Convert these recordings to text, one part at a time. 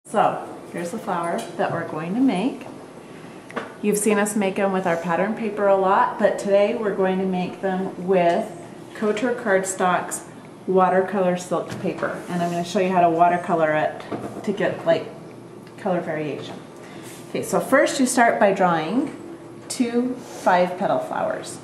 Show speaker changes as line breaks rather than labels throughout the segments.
So here's the flower that we're going to make. You've seen us make them with our pattern paper a lot, but today we're going to make them with Couture Cardstock's watercolor silk paper. And I'm going to show you how to watercolor it to get like color variation. Okay, so first you start by drawing 2 5-petal flowers.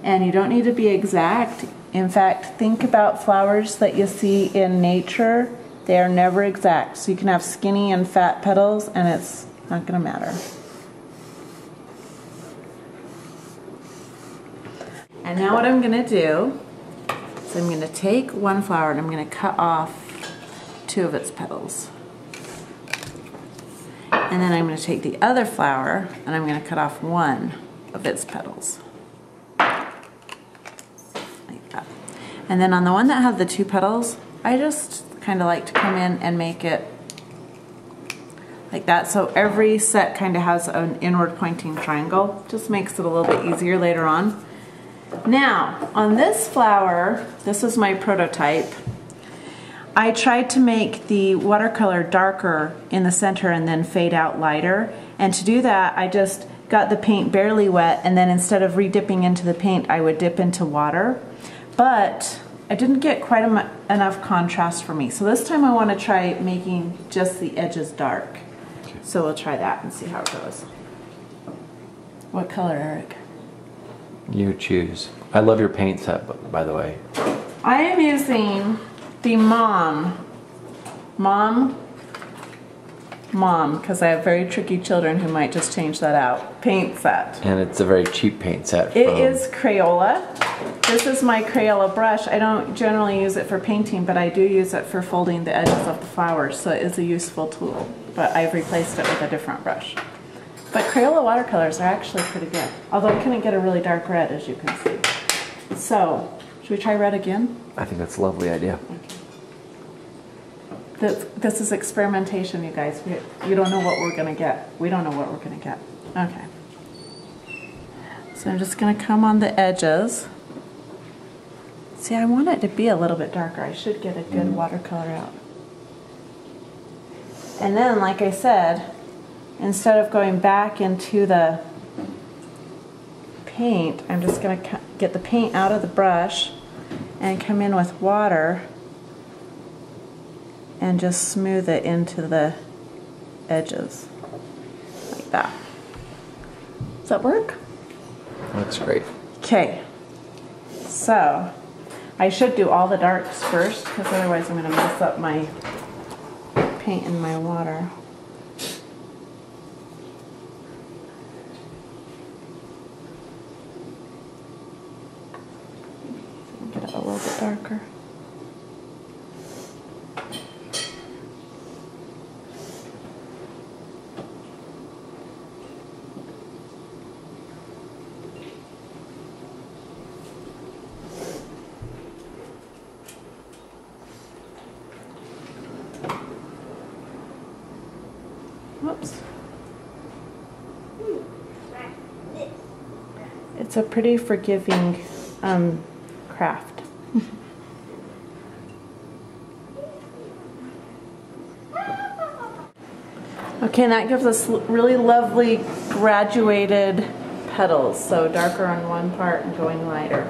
And you don't need to be exact. In fact, think about flowers that you see in nature. They are never exact. So you can have skinny and fat petals and it's not going to matter. And now what I'm going to do is I'm going to take one flower and I'm going to cut off 2 of its petals. And then I'm going to take the other flower and I'm going to cut off 1 of its petals. Like that. And then on the one that had the 2 petals, I just kind of like to come in and make it like that. So every set kind of has an inward pointing triangle. Just makes it a little bit easier later on. Now, on this flower, this is my prototype. I tried to make the watercolor darker in the center and then fade out lighter. And to do that, I just got the paint barely wet, and then instead of re-dipping into the paint, I would dip into water. But I didn't get quite enough contrast for me. So this time I want to try making just the edges dark. So we'll try that and see how it goes. What color, Eric?
You choose. I love your paint set, by the way.
I am using the Mom, because I have very tricky children who might just change that out, paint set.
And it's a very cheap paint set.
It is Crayola. This is my Crayola brush. I don't generally use it for painting, but I do use it for folding the edges of the flowers, so it is a useful tool. But I've replaced it with a different brush. But Crayola watercolors are actually pretty good, although I couldn't get a really dark red, as you can see. So, should we try red again?
I think that's a lovely idea.
Okay. This is experimentation, you guys. You don't know what we're going to get. We don't know what we're going to get. Okay. So I'm just going to come on the edges. See, I want it to be a little bit darker. I should get a good watercolor out. And then, like I said, instead of going back into the paint, I'm just going to get the paint out of the brush and come in with water and just smooth it into the edges like that. Does that work?
Looks great.
Okay, so I should do all the darks first because otherwise I'm going to mess up my paint and my water. Get it a little bit darker. Whoops. It's a pretty forgiving craft. Okay, and that gives us really lovely graduated petals, so darker on one part and going lighter.